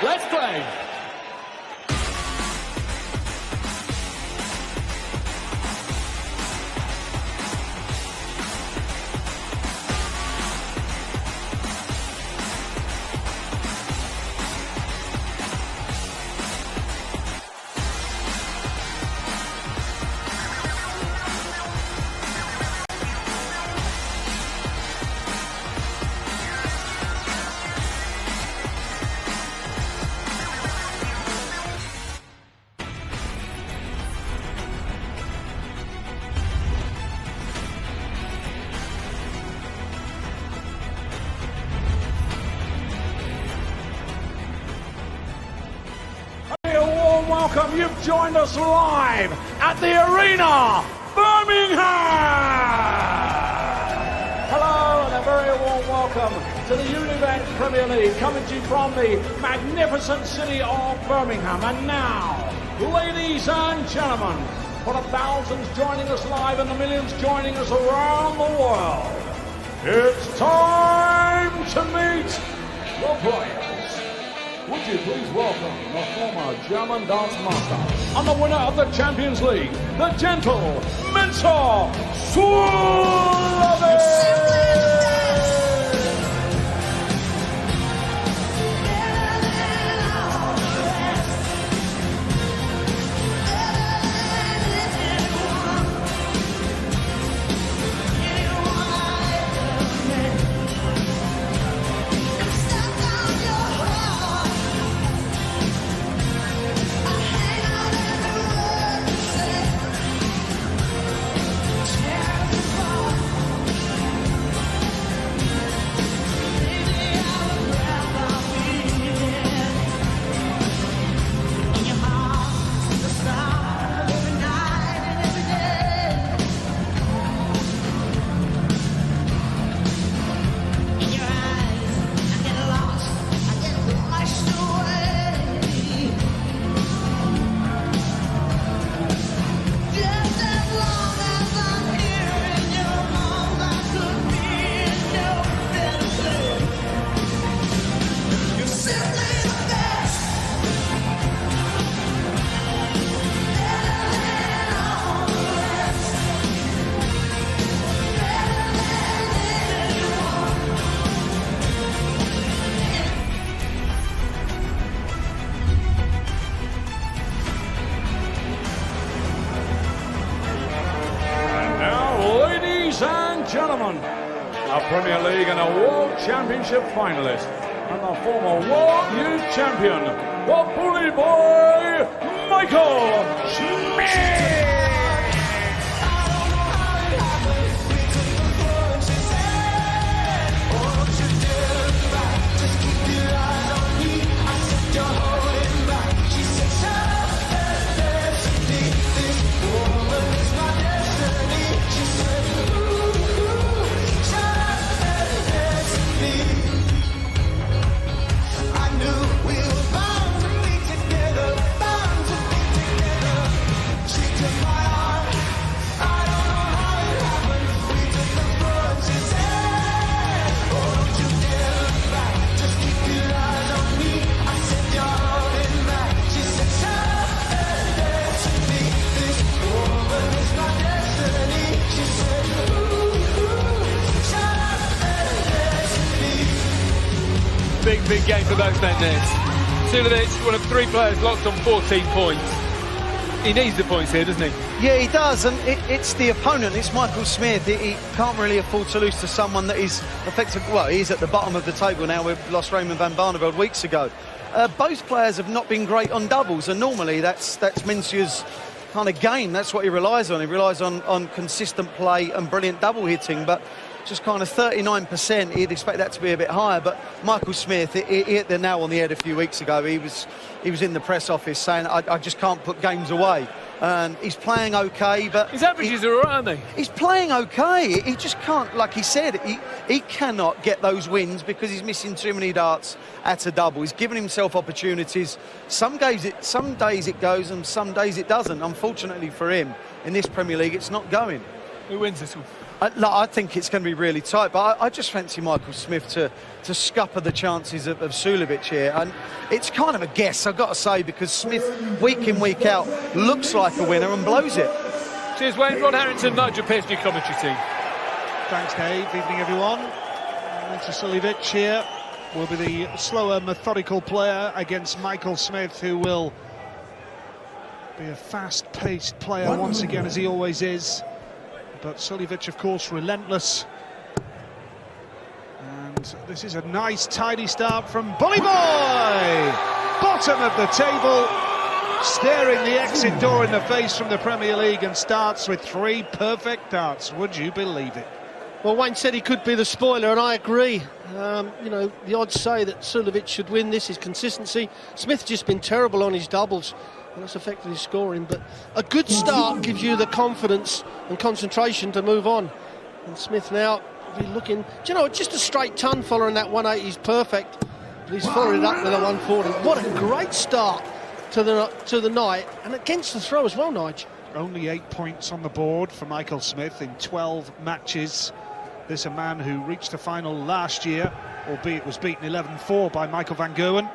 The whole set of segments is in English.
Let's play. Welcome, you've joined us live at the arena, Birmingham! Hello and a very warm welcome to the Unibet Premier League, coming to you from the magnificent city of Birmingham. And now, ladies and gentlemen, for the thousands joining us live and the millions joining us around the world, it's time to meet the players. Would you please welcome the former German dance master and the winner of the Champions League, the gentle Mentor Suljovic! Gentlemen, a Premier League and a World Championship finalist, and the former World Youth Champion, the bully boy, Michael Schmidt! Big game for both men there. Suljovic, one of 3 players locked on 14 points. He needs the points here, doesn't he? Yeah, he does, and it's the opponent. It's Michael Smith. He can't really afford to lose to someone that is effective. Well, he's at the bottom of the table now. We've lost Raymond van Barneveld weeks ago. Both players have not been great on doubles, and normally that's Mencia's kind of game. That's what he relies on. He relies on consistent play and brilliant double hitting, but just kind of 39%. He'd expect that to be a bit higher, but Michael Smith, he hit the nail on the head a few weeks ago. He was in the press office saying, I just can't put games away. And he's playing okay, but his averages are all right, aren't they? He's playing okay. He just can't, like he said, he cannot get those wins because he's missing too many darts at a double. He's given himself opportunities. Some days it goes and some days it doesn't. Unfortunately for him, in this Premier League, it's not going. Who wins this one? I think it's going to be really tight, but I just fancy Michael Smith to scupper the chances of Suljovic here. And it's kind of a guess, I've got to say, because Smith, week in, week out, looks like a winner and blows it. Cheers, Wayne. Rod Harrington, Nigel Pearce, your commentary team. Thanks, Dave. Evening, everyone. Suljovic here will be the slower, methodical player against Michael Smith, who will be a fast-paced player once again, as he always is. But Suljovic, of course, relentless. And this is a nice, tidy start from Bully Boy! Bottom of the table, staring the exit door in the face from the Premier League, and starts with 3 perfect darts. Would you believe it? Well, Wayne said he could be the spoiler, and I agree. You know, the odds say that Suljovic should win this, his consistency. Smith's just been terrible on his doubles, and that's affected his scoring. But a good start gives you the confidence and concentration to move on. And Smith now will be looking... Do you know, just a straight ton following that 180 is perfect. But he's followed it up with a 140. What a great start to the night, and against the throw as well, Nigel. Only 8 points on the board for Michael Smith in 12 matches. This a man who reached the final last year, albeit was beaten 11-4 by Michael van Gerwen.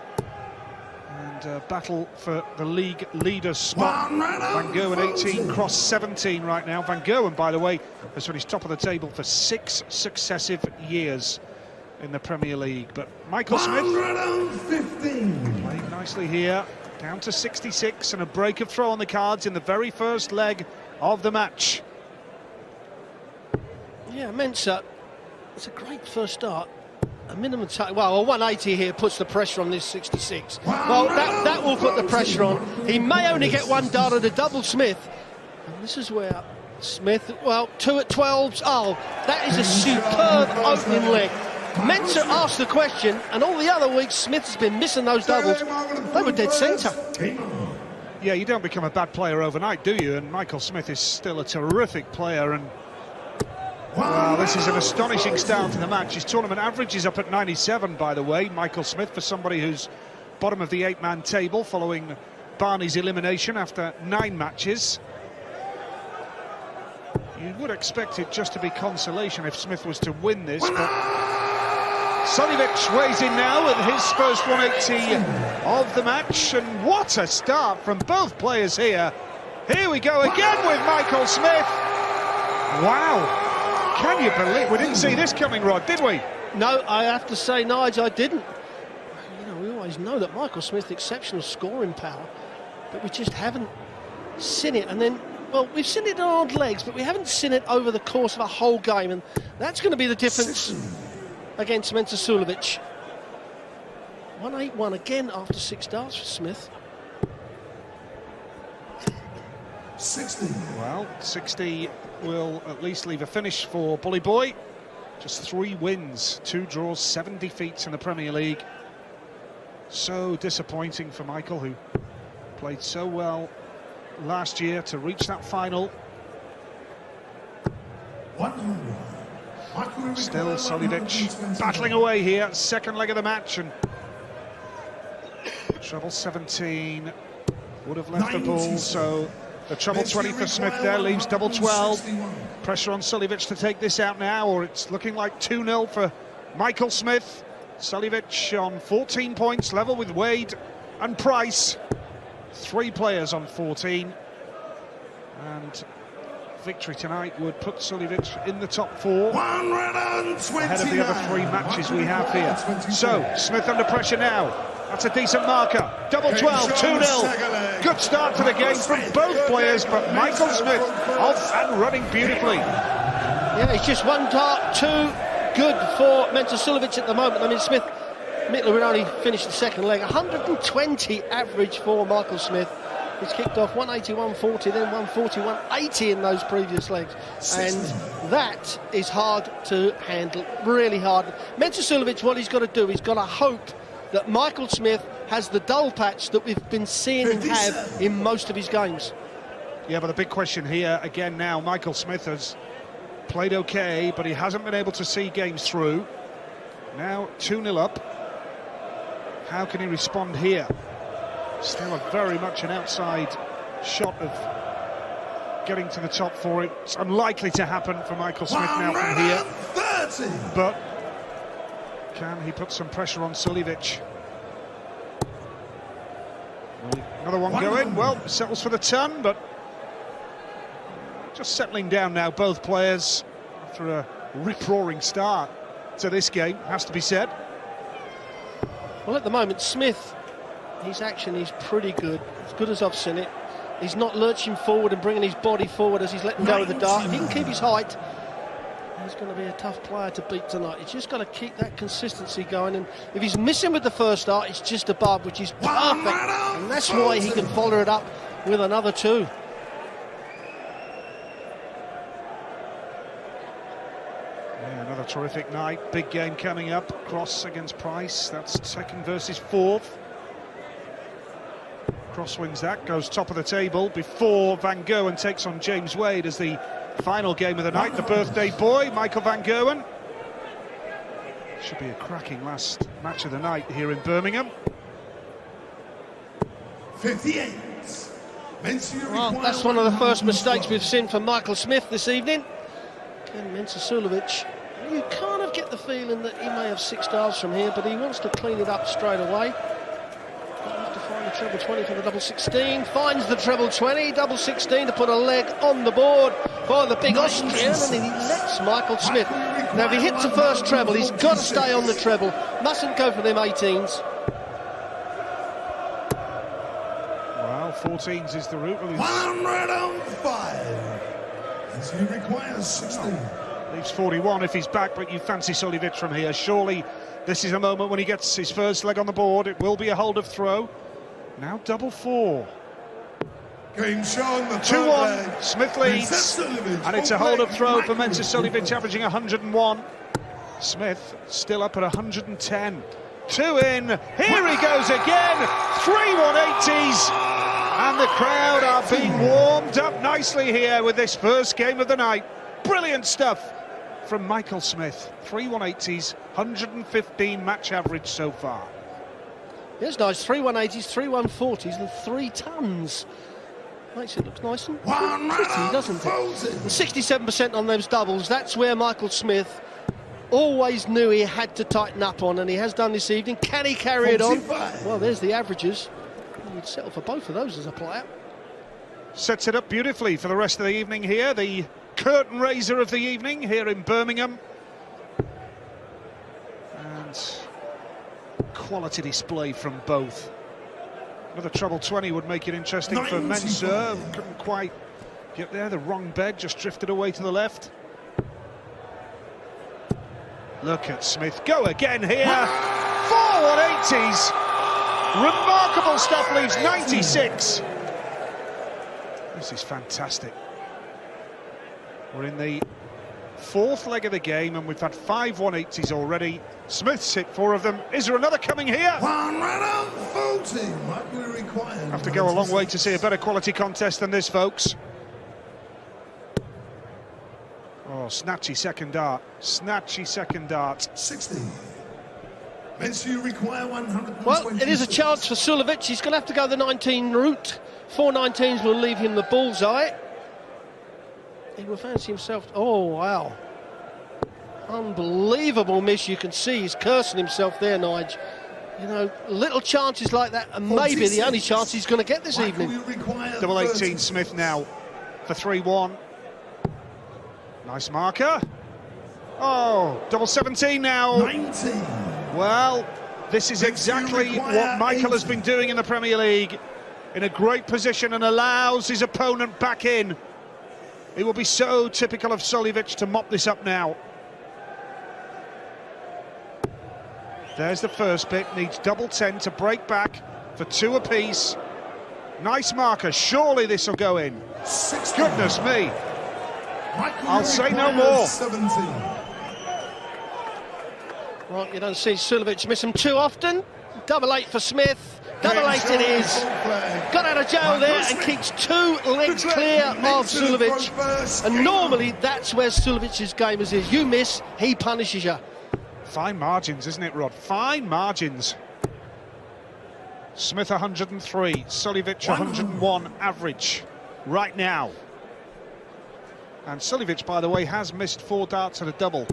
And battle for the league leader spot. Van Gerwen 18, Cross 17 right now. Van Gerwen, by the way, has finished top of the table for 6 successive years in the Premier League. But Michael Smith played nicely here, down to 66, and a break of throw on the cards in the very first leg of the match. Yeah, Mensah, it's a great first start. A minimum well, a 180 here puts the pressure on this 66. Well, that will put the pressure on. He may only get 1 dart at a double Smith. And this is where Smith, well, 2 at 12s. Oh, that is a superb opening leg. Mensah asked the question, and all the other weeks Smith has been missing those doubles. They were dead centre. Yeah, you don't become a bad player overnight, do you? And Michael Smith is still a terrific player, and well, this is an astonishing start to the match. His tournament average is up at 97, by the way. Michael Smith, for somebody who's bottom of the 8-man table following Barney's elimination after 9 matches. You would expect it just to be consolation if Smith was to win this, but Suljovic weighs in now with his first 180 of the match, and what a start from both players here. Here we go again with Michael Smith. Wow. Can you believe we didn't see this coming, Rod, did we? No, I have to say, Nigel, I didn't. You know, we always know that Michael Smith's exceptional scoring power, but we just haven't seen it. And then, well, we've seen it on odd legs, but we haven't seen it over the course of a whole game, and that's going to be the difference against Mensah Suljovic. 181 again after 6 darts for Smith. 60. Well, 60 will at least leave a finish for Bully Boy. Just 3 wins, 2 draws, 7 defeats in the Premier League. So disappointing for Michael, who played so well last year to reach that final. Still Suljovic battling away here, second leg of the match, and treble 17 would have left the ball, so the treble 20 for Smith there leaves double 12. Pressure on Suljovic to take this out now, or it's looking like 2-0 for Michael Smith. Suljovic on 14 points, level with Wade and Price. 3 players on 14. And victory tonight would put Suljovic in the top 4 ahead of the other 3 matches we have here. So, Smith under pressure now. That's a decent marker. Double 12, 2-0. Good start to the game from both players, but Michael Smith off and running beautifully. Yeah, it's just 1 dart, 2 good for Mensah Suljovic at the moment. I mean, Smith, admittedly, we'd only finished the second leg. 120 average for Michael Smith. He's kicked off 180, 140, then 140, 180 in those previous legs. And that is hard to handle, really hard. Mensah Suljovic, what he's got to do, he's got to hope that Michael Smith has the dull patch that we've been seeing him have in most of his games. Yeah, but the big question here, again now, Michael Smith has played okay, but he hasn't been able to see games through. Now 2-0 up. How can he respond here? Still very much an outside shot of getting to the top four. It's unlikely to happen for Michael Smith now from here. 30. But can he put some pressure on Suljovic? Another one going. Well, settles for the ton, but just settling down now, both players, after a rip-roaring start to this game, has to be said. Well, at the moment, Smith, his action is pretty good, as good as I've seen it. He's not lurching forward and bringing his body forward as he's letting go of the dart. If he can keep his height, he's going to be a tough player to beat tonight. He's just got to keep that consistency going, and if he's missing with the first dart, it's just above, which is perfect, and that's why he can follow it up with another two. Yeah, another terrific night. Big game coming up. Cross against Price. That's second versus fourth. Cross wins that, goes top of the table before Van Gerwen takes on James Wade as the final game of the night. The birthday boy, Michael Van Gerwen. Should be a cracking last match of the night here in Birmingham. 58. Well, that's one of the first mistakes we've seen from Michael Smith this evening. Ken Suljovic, you kind of get the feeling that he may have 6 darts from here, but he wants to clean it up straight away. Have to find the treble 20 for the double 16, finds the treble 20, double 16 to put a leg on the board for the big Austrian, and he lets Michael Smith. Now, if he hits the first treble, he's got to stay on the treble, mustn't go for them 18s. Well, 14s is the route. 105. As he requires 16. Leaves 41 if he's back, but you fancy Suljovic from here. Surely this is a moment when he gets his first leg on the board. It will be a hold of throw. Now double 4. Game shown, the 2-1, Smith leads, and it's a hold of throw for Mensah Suljovic, averaging 101. Smith still up at 110. 2 in, here he goes again, 3 180s, and the crowd are being warmed up nicely here with this first game of the night. Brilliant stuff from Michael Smith. 3 180s, 115 match average so far. Yes, nice, 3 180s, 3 140s and 3 tons. Makes it look nice and pretty, doesn't it? 67% on those doubles. That's where Michael Smith always knew he had to tighten up on, and he has done this evening. Can he carry it on? Well, there's the averages. You'd settle for both of those as a player. Sets it up beautifully for the rest of the evening here. The curtain raiser of the evening here in Birmingham. And quality display from both. Another treble 20 would make it interesting for Mensah. Couldn't quite get there. The wrong bed just drifted away to the left. Look at Smith go again here. 4 180s. Remarkable stuff, leaves 96. This is fantastic. We're in the 4th leg of the game and we've had 5 180s already. Smith's hit 4 of them. Is there another coming here? 140 might be required. Have to go a long way to see a better quality contest than this, folks. Oh, snatchy second dart. Snatchy second dart. 60. Mensah, you require 100. Well, it is a chance for Suljovic. He's going to have to go the 19 route. 4 19s will leave him the bullseye. He will fancy himself. Oh, wow. Unbelievable miss. You can see he's cursing himself there, Nige. You know, little chances like that, and maybe the only chance he's going to get this evening. Double 18 Smith now for 3-1. Nice marker. Oh, double 17 now. 19. Well, this is exactly what Michael has been doing in the Premier League. In a great position and allows his opponent back in. It will be so typical of Suljovic to mop this up now. There's the first bit, needs double 10 to break back for 2 apiece. Nice marker, surely this will go in. 60. Goodness me. Michael, I'll say no more. 17. Well, you don't see Suljovic miss them too often. Double 8 for Smith. Double 8 it is. Got out of jail there and keeps 2 legs clear of Suljovic. And normally that's where Suljovic's game is. You miss, he punishes you. Fine margins, isn't it, Rod? Fine margins. Smith 103, Suljovic 101 average right now. And Suljovic, by the way, has missed 4 darts at a double.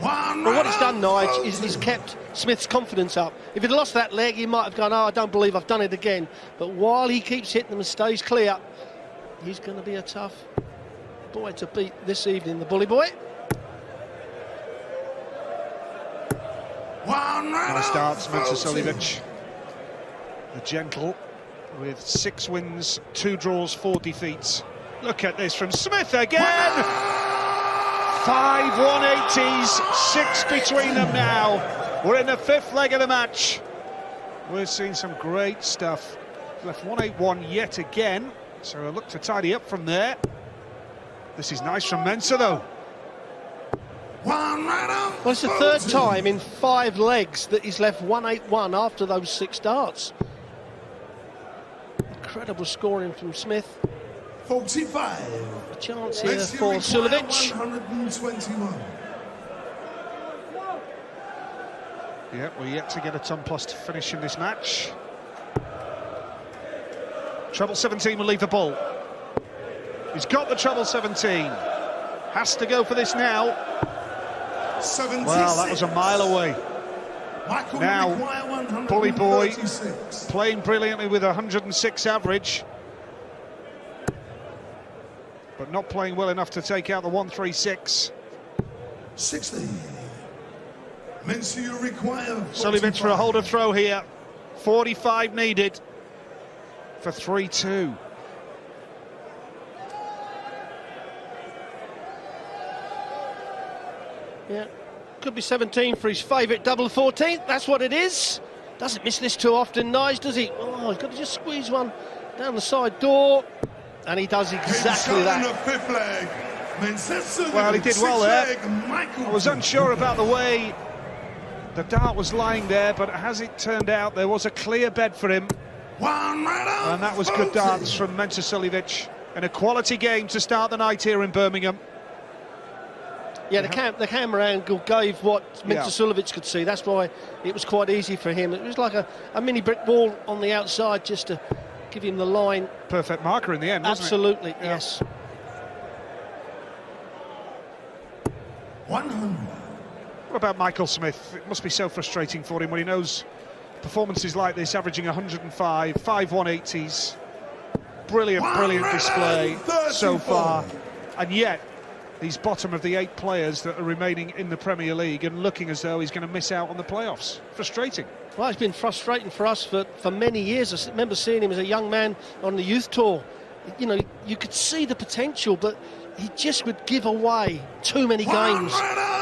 Well, what he's done, Nige, is he's kept Smith's confidence up. If he'd lost that leg, he might have gone, oh, I don't believe I've done it again. But while he keeps hitting them and stays clear, he's going to be a tough boy to beat this evening, the bully boy. Nice darts, Mensah Suljovic. The gentle, with 6 wins, 2 draws, 4 defeats. Look at this from Smith again! 5 180s, 6 between them now. We're in the 5th leg of the match. We're seeing some great stuff. Left 181 yet again, so I look to tidy up from there. This is nice from Mensah, though. Well, it's the 3rd time in 5 legs that he's left 181 after those 6 darts. Incredible scoring from Smith. 45. A chance here for Suljovic. 121. Yeah, we're yet to get a ton plus to finish in this match. Treble 17 will leave the ball. He's got the treble 17. Has to go for this now. 76. Well, that was a mile away. Michael Now, Bully Boy playing brilliantly with 106 average, but not playing well enough to take out the 136. 60. Mensah, you require Suljovic for a holder throw here. 45 needed for 3-2. Yeah, could be 17 for his favourite double 14th. That's what it is. Doesn't miss this too often, Nige, does he? Oh, he's got to just squeeze one down the side door, and he does exactly that. Well, he did well there. I was unsure about the way the dart was lying there, but as it turned out, there was a clear bed for him. And that was good darts from Mensah Suljovic in a quality game to start the night here in Birmingham. Yeah, the camera angle gave what Mensah Suljovic could see. That's why it was quite easy for him. It was like a mini brick wall on the outside just to give him the line. Perfect marker in the end, wasn't Absolutely, it? yes. 100. What about Michael Smith? It must be so frustrating for him when he knows performances like this, averaging 105, 5 180s. Brilliant display so far. And yet, he's bottom of the 8 players that are remaining in the Premier League and looking as though he's going to miss out on the playoffs. Frustrating. Well, it's been frustrating for us for many years. I remember seeing him as a young man on the youth tour. You know, you could see the potential, but he just would give away too many games.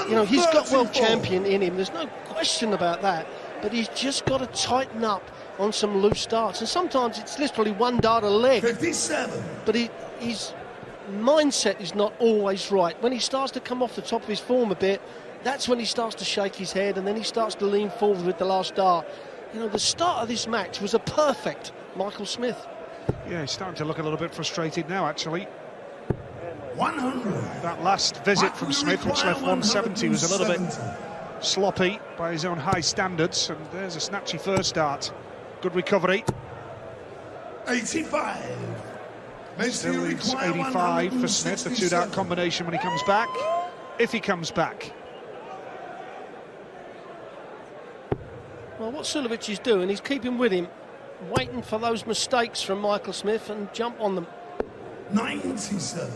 You know, he's got world champion in him. There's no question about that. But he's just got to tighten up on some loose darts. And sometimes it's literally 1 dart a leg. 57. But his mindset is not always right. When he starts to come off the top of his form a bit, that's when he starts to shake his head, and then he starts to lean forward with the last dart. You know, the start of this match was a perfect Michael Smith. Yeah, he's starting to look a little bit frustrated now, actually. 100. That last visit from Smith, which left 170, was a little bit sloppy by his own high standards. And there's a snatchy first dart. Good recovery. 85. Still leaves 85 for Smith, the 2-dart combination when he comes back. If he comes back. Well, what Suljovic is doing, he's keeping with him, waiting for those mistakes from Michael Smith and jump on them. 97.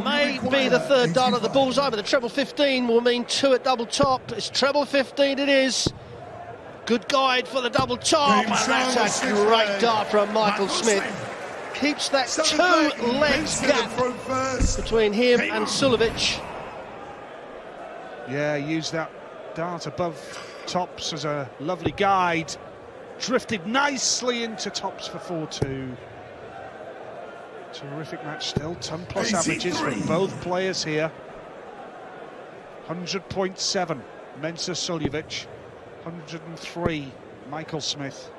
May be the 3rd dart at the bullseye, but the treble 15 will mean 2 at double top. It's treble 15 it is. Good guide for the double top, and that's a great dart from Michael Smith. Keeps that 2 legs gap between him and Suljovic. Yeah, used that dart above tops as a lovely guide. Drifted nicely into tops for 4-2. Terrific match still. Ton plus averages from both players here. 100.7 Mensah Suljovic. 103 Michael Smith.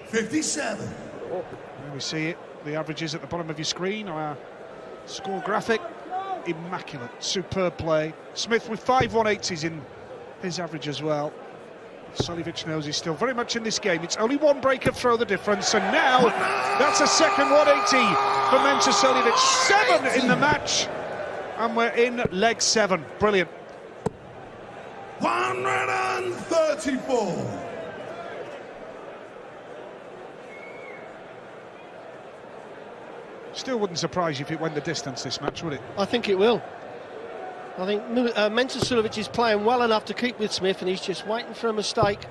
57. There we see it. The averages at the bottom of your screen on our score graphic. Immaculate, superb play. Smith with 5 180s in his average as well. Suljovic knows he's still very much in this game. It's only one break of throw the difference, and now that's a second 180 for Mensah Suljovic. 7 in the match, and we're in leg 7. Brilliant. 134. Still wouldn't surprise you if it went the distance, this match, would it? I think it will. I think Mensah Suljovic is playing well enough to keep with Smith, and he's just waiting for a mistake.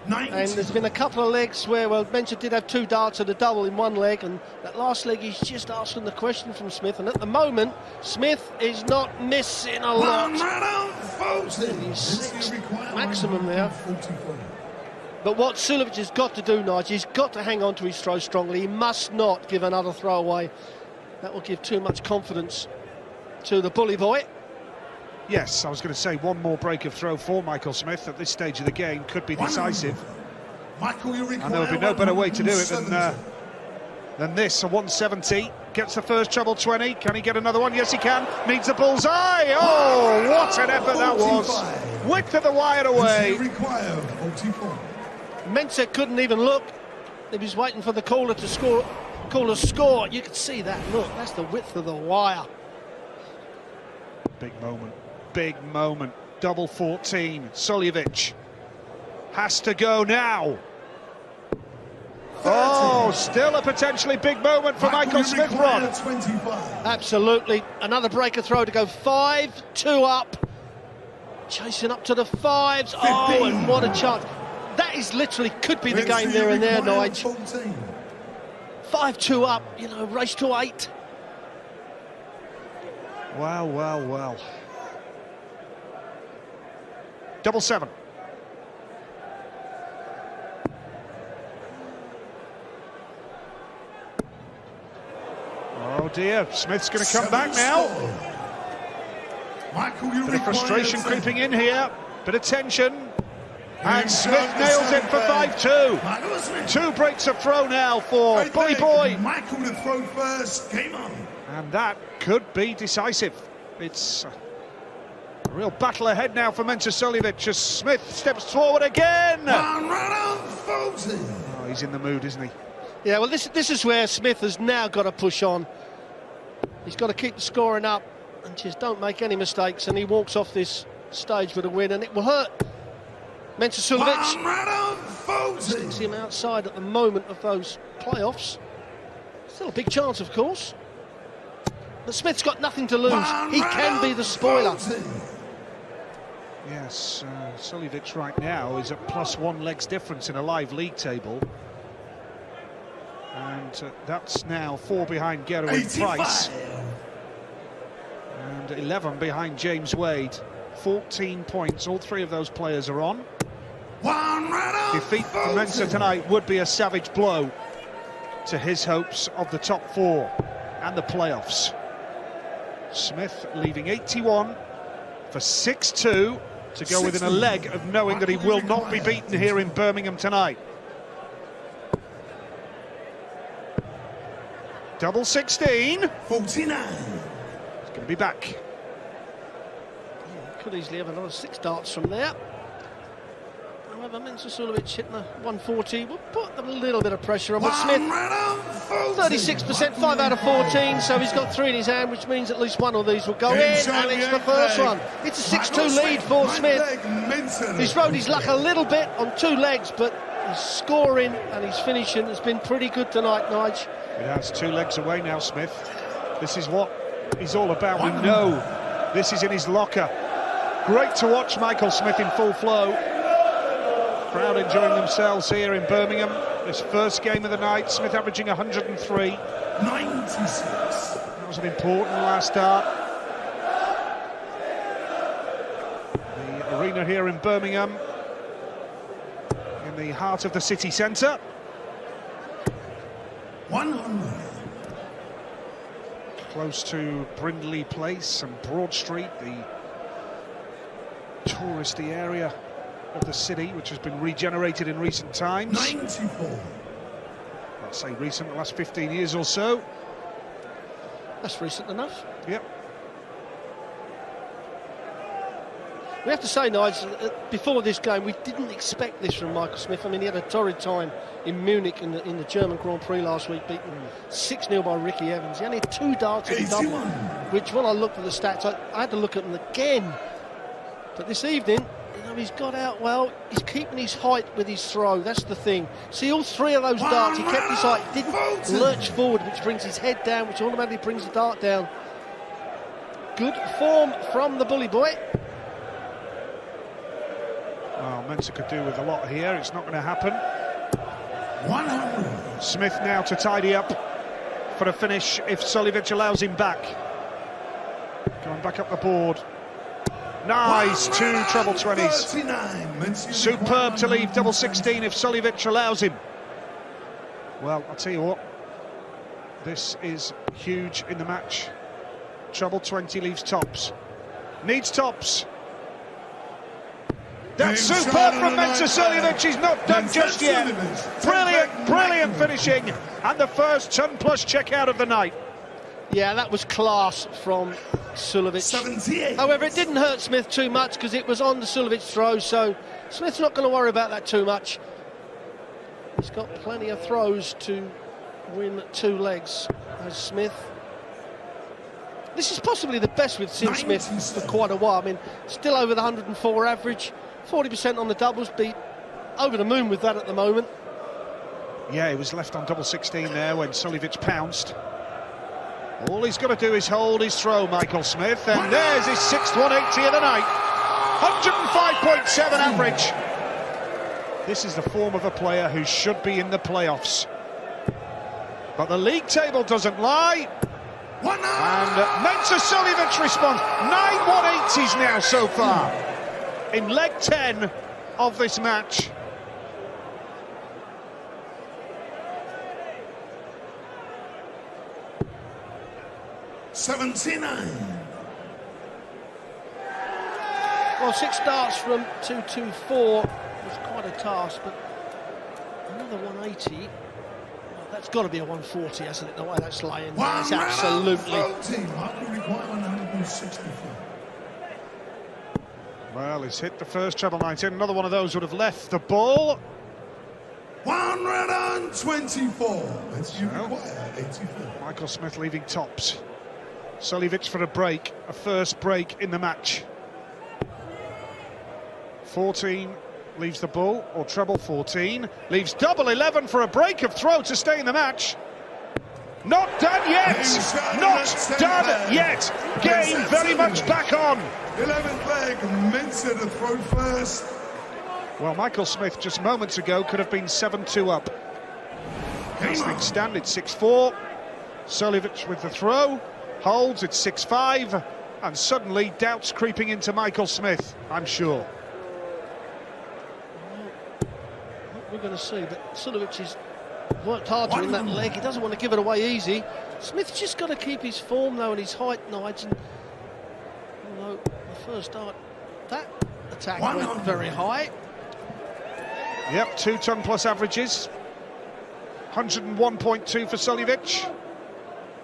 90. And there's been a couple of legs where, well, Mensah did have 2 darts at a double in one leg, and that last leg he's just asking the question from Smith, and at the moment Smith is not missing a lot. 6 maximum there. But what Suljovic has got to do, Nigel, he's got to hang on to his throw strongly. He must not give another throw away. That will give too much confidence to the bully boy. Yes, I was going to say one more break of throw for Michael Smith at this stage of the game could be decisive. Michael, you and there would be no better way to do it than this. A 170 gets the first treble 20. Can he get another one? Yes, he can. Needs a bullseye. Oh, what an effort that was! Width of the wire away. Mensah couldn't even look. He was waiting for the caller to score. Caller score. You could see that. Look, that's the width of the wire. Big moment. Big moment. Double 14. Suljovic has to go now. 30. Oh, still a potentially big moment for Michael Smith, Rod. Absolutely. Another breaker throw to go 5-2 up. Chasing up to the 5s. Oh, and what a chance. That is literally, could be the game there and there, Nigel. 5-2 up, you know, race to 8. Wow, wow, wow. Double 7. Oh dear, Smith's going to come back now. Michael, you bit of frustration creeping in here, bit of tension. And Smith nails it for 5-2. 2 breaks of throw now for Bully Boy. Michael to throw first, game on. And that could be decisive. It's a real battle ahead now for Mensah Suljovic as Smith steps forward again. Oh, he's in the mood, isn't he? Yeah, well, this is where Smith has now got to push on. He's got to keep the scoring up and just don't make any mistakes, and he walks off this stage with a win, and it will hurt Mensah Suljovic. Sticks him outside at the moment of those playoffs. Still a big chance, of course. But Smith's got nothing to lose. He can be the spoiler. Yes, Suljovic right now is at +1 legs difference in a live league table. And that's now 4 behind Gerwin Price. And 11 behind James Wade. 14 points, all 3 of those players are on. Defeat for Mensah tonight would be a savage blow to his hopes of the top 4 and the playoffs. Smith leaving 81 for 6-2 to go within a leg of knowing that he will not be beaten here in Birmingham tonight. Double 16. 49. He's going to be back. Yeah, could easily have another 6 darts from there. However, Mensah Suljovic hitting the 140 will put a little bit of pressure on, but Smith 36%, 5 out of 14, so he's got 3 in his hand, which means at least 1 of these will go in, and it's the first one. It's a 6-2 lead for Smith. He's rode his luck a little bit on 2 legs, but his scoring and his finishing has been pretty good tonight, Nigel. It has 2 legs away now, Smith. This is what he's all about. We know this is in his locker. Great to watch Michael Smith in full flow. Crowd enjoying themselves here in Birmingham. This first game of the night, Smith averaging 103. 96. That was an important last start. The arena here in Birmingham, in the heart of the city centre. 100. Close to Brindley Place and Broad Street, the touristy area of the city, which has been regenerated in recent times. 94. I'd say recent, the last 15 years or so. That's recent enough. Yep. We have to say, Nigel, before this game, we didn't expect this from Michael Smith. I mean, he had a torrid time in Munich in the German Grand Prix last week, beaten 6-0 by Ricky Evans. He only had 2 darts in the double, which, when I looked at the stats, I had to look at them again. But this evening, you know, he's got out well. He's keeping his height with his throw. That's the thing. See, all 3 of those darts, he kept his height. He didn't lurch forward, which brings his head down, which automatically brings the dart down. Good form from the bully boy. Well, Mensah could do with a lot here. It's not going to happen. 100. Smith now to tidy up for a finish if Suljovic allows him back. Going back up the board. Nice, 2 treble 20s. Superb to leave double 16 if Suljovic allows him. Well, I'll tell you what, this is huge in the match. Treble 20 leaves tops. Needs tops. That's superb from Mensah Suljovic. He's not done just yet. Brilliant, brilliant finishing. And the first ton-plus checkout of the night. Yeah, that was class from Suljovic. 78. However, it didn't hurt Smith too much because it was on the Suljovic throw, so Smith's not going to worry about that too much. He's got plenty of throws to win 2 legs as Smith. This is possibly the best we've seen Smith for quite a while. I mean, still over the 104 average, 40% on the doubles, beat over the moon with that at the moment. Yeah, he was left on double 16 there when Suljovic pounced. All he's got to do is hold his throw, Michael Smith, and there's his 6th 180 of the night. 105.7 average. This is the form of a player who should be in the playoffs. But the league table doesn't lie. And Mensah Suljovic responds. 9 180s now so far in leg 10 of this match. Well, 6 darts from 224 was quite a task, but another 180. Well, that's got to be a 140, hasn't it? The way that's laying down, it's absolutely. Well, he's hit the first treble 19. Another one of those would have left the ball. 124. That's you require 84. Michael Smith leaving tops. Suljovic for a break, a first break in the match. 14 leaves the bull, or treble 14, leaves double 11 for a break of throw to stay in the match. Not done yet! Not done yet! Game very much back on. 11th leg, Mensah to throw first. Well, Michael Smith just moments ago could have been 7-2 up. As things stand, it's 6-4. Suljovic with the throw, holds, it's 6-5, and suddenly doubts creeping into Michael Smith, I'm sure. We're going to see, but Suljovic has worked hard to win that leg. He doesn't want to give it away easy. Smith's just got to keep his form, though, and his height, Nigel. Although the first dart, that attack went very high. Yep, 2 ton-plus averages. 101.2 for Suljovic.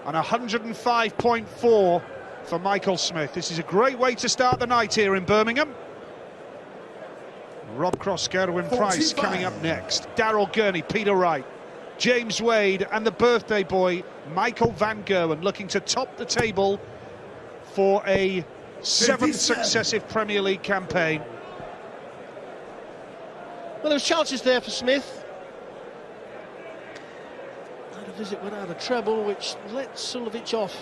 And 105.4 for Michael Smith. This is a great way to start the night here in Birmingham. Rob Cross, Gerwin Price coming up next. Darryl Gurney, Peter Wright, James Wade and the birthday boy Michael Van Gerwen looking to top the table for a 7th successive Premier League campaign. Well, there's chances there for Smith. Had a visit without a treble, which lets Suljovic off.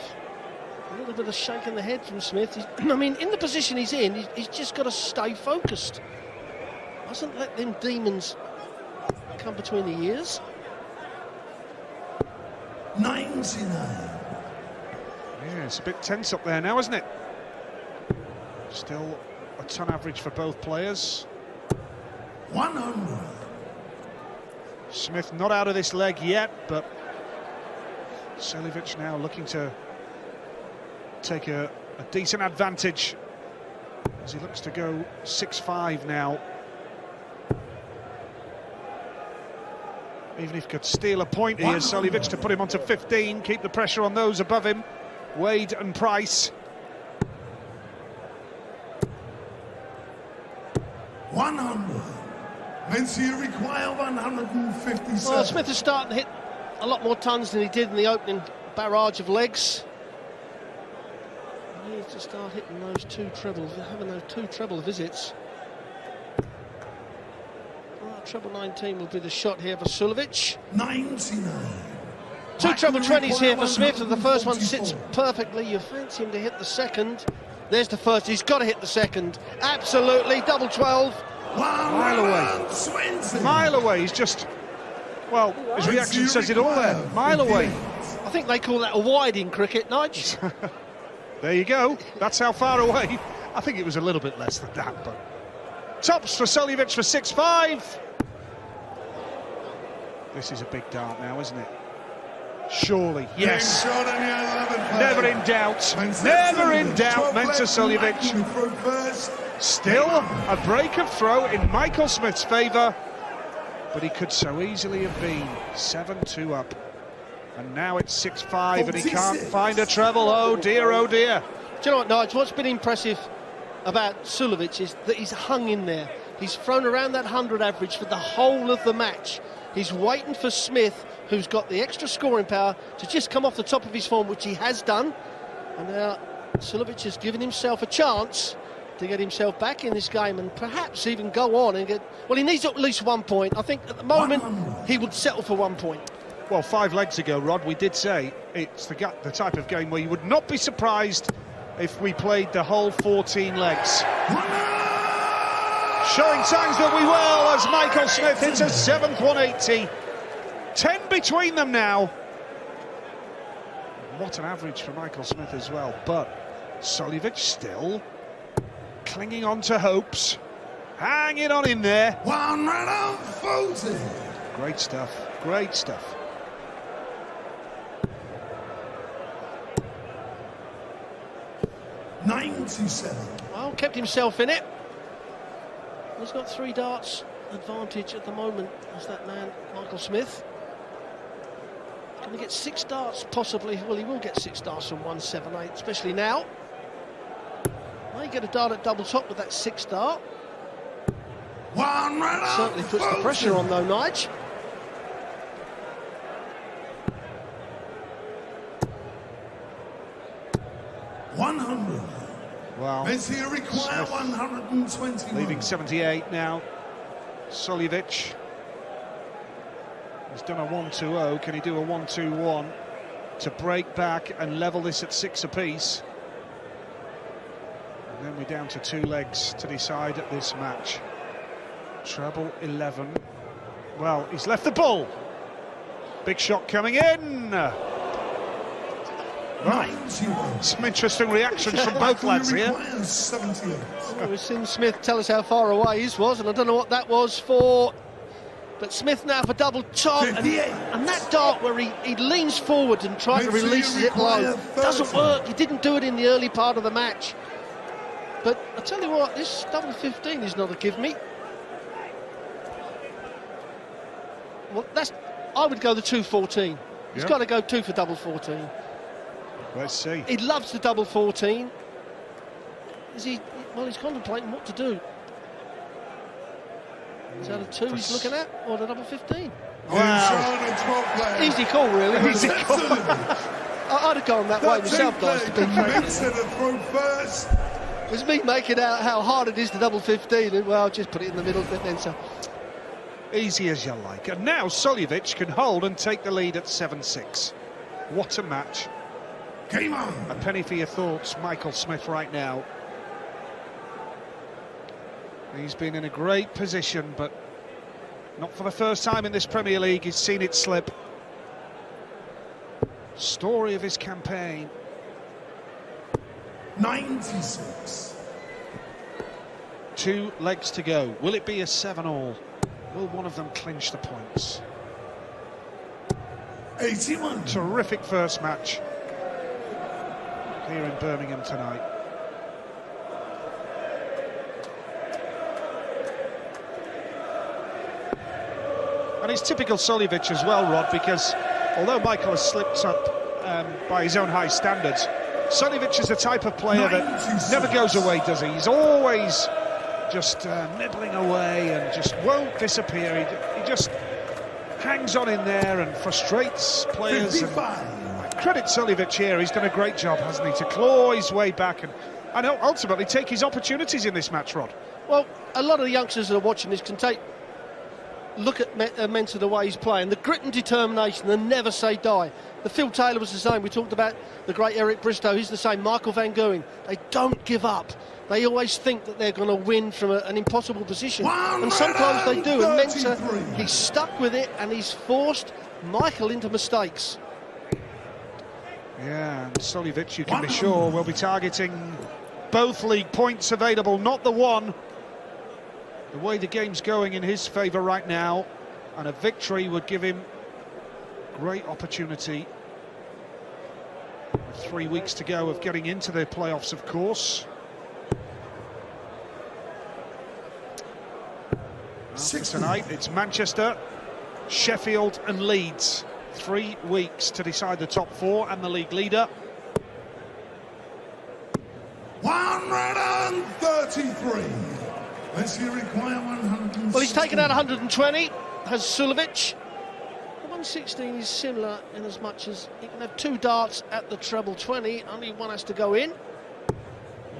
A little bit of shake in the head from Smith. I mean, in the position he's in, he's just got to stay focused. Mustn't let them demons come between the ears. 99. Yeah, it's a bit tense up there now, isn't it? Still a ton average for both players. 100. Smith not out of this leg yet, but Suljovic now looking to take a decent advantage as he looks to go 6-5 now. Even if he could steal a point here, Suljovic, to put him onto 15, keep the pressure on those above him, Wade and Price. Meant you require 157. Well, Smith is starting to hit a lot more tons than he did in the opening barrage of legs. He needs to start hitting those two trebles, having those two treble visits. Well, treble 19 will be the shot here for Suljovic. 99. Two treble 20s here for Smith, and the first one sits perfectly. You fancy him to hit the second. There's the first. He's got to hit the second. Absolutely. Double 12. Mile away. 20. Mile away. He's just, well, his reaction says it all there. Mile away. I think they call that a wide in cricket, Nige. There you go. That's how far away. I think it was a little bit less than that, but tops for Suljovic for 6-5. This is a big dart now, isn't it? Surely, yes. Never in doubt. Never in doubt, Mensah Suljovic. Still a break of throw in Michael Smith's favour, but he could so easily have been 7-2 up. And now it's 6-5 and he can't find a treble. Oh dear, oh dear. Do you know what, Nige? What's been impressive about Suljovic is that he's hung in there. He's thrown around that 100 average for the whole of the match. He's waiting for Smith, who's got the extra scoring power, to just come off the top of his form, which he has done. And now Suljovic has given himself a chance to get himself back in this game and perhaps even go on and get... Well, he needs at least 1 point. I think at the moment he would settle for 1 point. Well, 5 legs ago, Rod, we did say it's the type of game where you would not be surprised if we played the whole 14 legs. Showing signs that we will as Michael Smith hits a 7th 180. 10 between them now. What an average for Michael Smith as well. But Suljovic still clinging on to hopes. Hanging on in there. 140. Great stuff. Great stuff. Well, kept himself in it. He's got 3 darts advantage at the moment as that man, Michael Smith. Can he get 6 darts possibly? Well, he will get 6 darts from 178, especially now. May get a dart at double top with that 6 dart. Certainly puts the pressure on though, Nige. Well, Smith require 120. Leaving 78 now. Suljovic. He's done a 1-2-0. Can he do a 1-2-1 to break back and level this at 6 apiece? And then we're down to 2 legs to decide at this match. Treble 11. Well, he's left the ball. Big shot coming in. Well, some interesting reactions from both lads here. Well, we've seen Smith tell us how far away his was, and I don't know what that was for. But Smith now for double top, and that dart where he leans forward and tries to release it low doesn't work. He didn't do it in the early part of the match. But I tell you what, this double 15 is not a give me. Well, I would go the 214. He's got to go 2 for double 14. Let's see. He loves the double 14. Well, he's contemplating what to do. Is that a 2 he's looking at, or the double 15? Wow. Easy call, really. Easy call. I'd have gone that way myself, guys, to be frank. It was me making out how hard it is to double 15, and well, just put it in the middle, then so. Easy as you like. And now Suljovic can hold and take the lead at 7-6. What a match. Game on. A penny for your thoughts, Michael Smith, right now. He's been in a great position, but not for the first time in this Premier League. He's seen it slip. Story of his campaign. 96. 2 legs to go. Will it be a 7-all? Will one of them clinch the points? 81. Terrific first match here in Birmingham tonight. And it's typical Suljovic as well, Rod, because although Michael has slipped up by his own high standards, Suljovic is the type of player that never goes away, does he? He's always just nibbling away and just won't disappear. He just hangs on in there and frustrates players. And credit Suljovic here, he's done a great job, hasn't he, to claw his way back and ultimately take his opportunities in this match, Rod. Well, a lot of the youngsters that are watching this can look at Mensah the way he's playing, the grit and determination, the never say die. The Phil Taylor was the same. We talked about the great Eric Bristow. He's the same. Michael Van Gerwen. They don't give up. They always think that they're going to win from an impossible position, and sometimes they do. And Mensah, he's stuck with it, and he's forced Michael into mistakes. Yeah, and Suljovic, you can be sure, will be targeting both league points available, not the one. The way the game's going in his favour right now, and a victory would give him great opportunity. 3 weeks to go of getting into the playoffs, of course. Tonight it's Manchester, Sheffield and Leeds. 3 weeks to decide the top four and the league leader. 133. Let's require 100. Well, he's taken out 120, has Suljovic. The 116 is similar in as much as he can have 2 darts at the treble 20. Only one has to go in.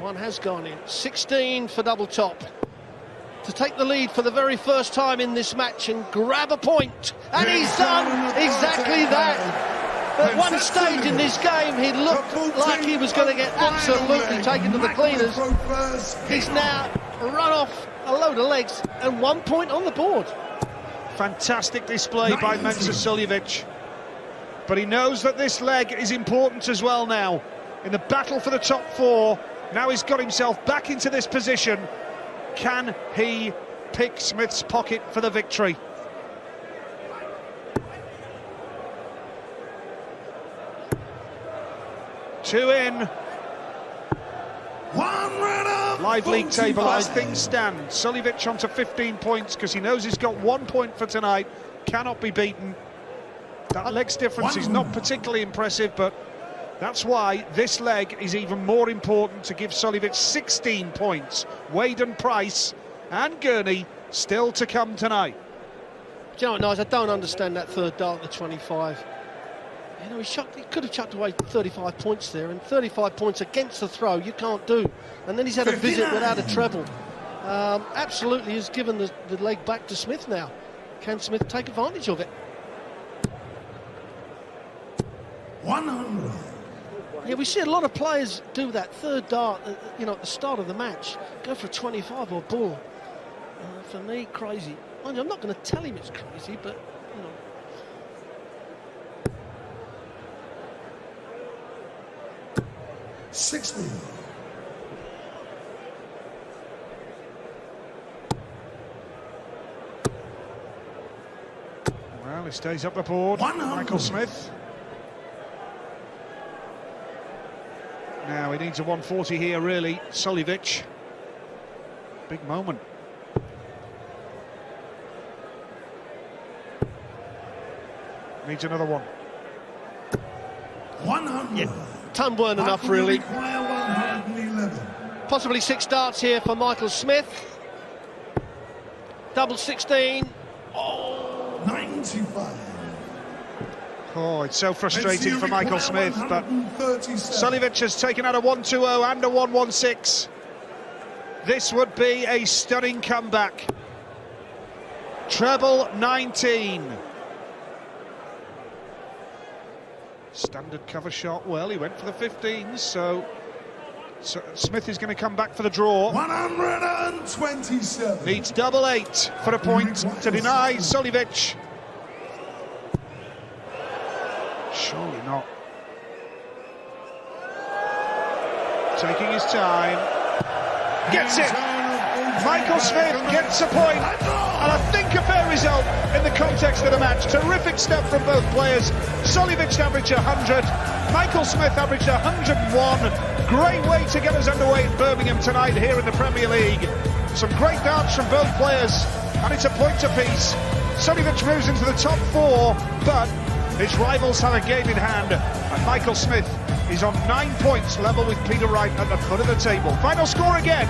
One has gone in. 16 for double top. To take the lead for the very first time in this match and grab a point. And he's done exactly that. At one stage in this game, he looked like he was going to get absolutely taken to the cleaners. He's now run off a load of legs and 1 point on the board. Fantastic display by Mensah Suljovic. But he knows that this leg is important as well now. In the battle for the top four, now he's got himself back into this position. Can he pick Smith's pocket for the victory? Two in. Live league table as things stand. Suljovic onto 15 points because he knows he's got 1 point for tonight. Cannot be beaten. That legs difference is not particularly impressive, but that's why this leg is even more important to give Suljovic 16 points. Wade and Price and Gurney still to come tonight. Do you know what, Nice? I don't understand that third dart at the 25. You know, he could have chucked away 35 points there, and 35 points against the throw you can't do. And then he's had a visit without a treble. Absolutely has given the leg back to Smith now. Can Smith take advantage of it? 100. Yeah, we see a lot of players do that third dart, you know, at the start of the match. Go for a 25 or ball. For me, crazy. I'm not going to tell him it's crazy, but, you know. $60. Well, he stays up the board. 100. Michael Smith. Now he needs a 140 here, really. Suljovic. Big moment. Needs another one. 100. Yeah, ton weren't enough, really. Require 111. Possibly 6 darts here for Michael Smith. Double 16. 95. Oh, it's so frustrating for Michael Smith, but Suljovic has taken out a 120 and a 116. This would be a stunning comeback. Treble 19. Standard cover shot. Well, he went for the 15s, so Smith is going to come back for the draw. 127. Needs double 8 for a point to deny Suljovic. Surely not. Taking his time. Gets it! Michael Smith gets a point, and I think a fair result in the context of the match. Terrific step from both players. Suljovic averaged 100, Michael Smith averaged 101. Great way to get us underway in Birmingham tonight here in the Premier League. Some great darts from both players, and it's a point apiece. Suljovic moves into the top 4, but His rivals have a game in hand, and Michael Smith is on 9 points, level with Peter Wright at the foot of the table. Final score again,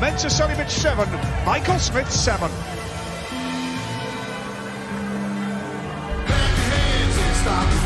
Mensah Suljovic 7, Michael Smith 7. Hands and stop.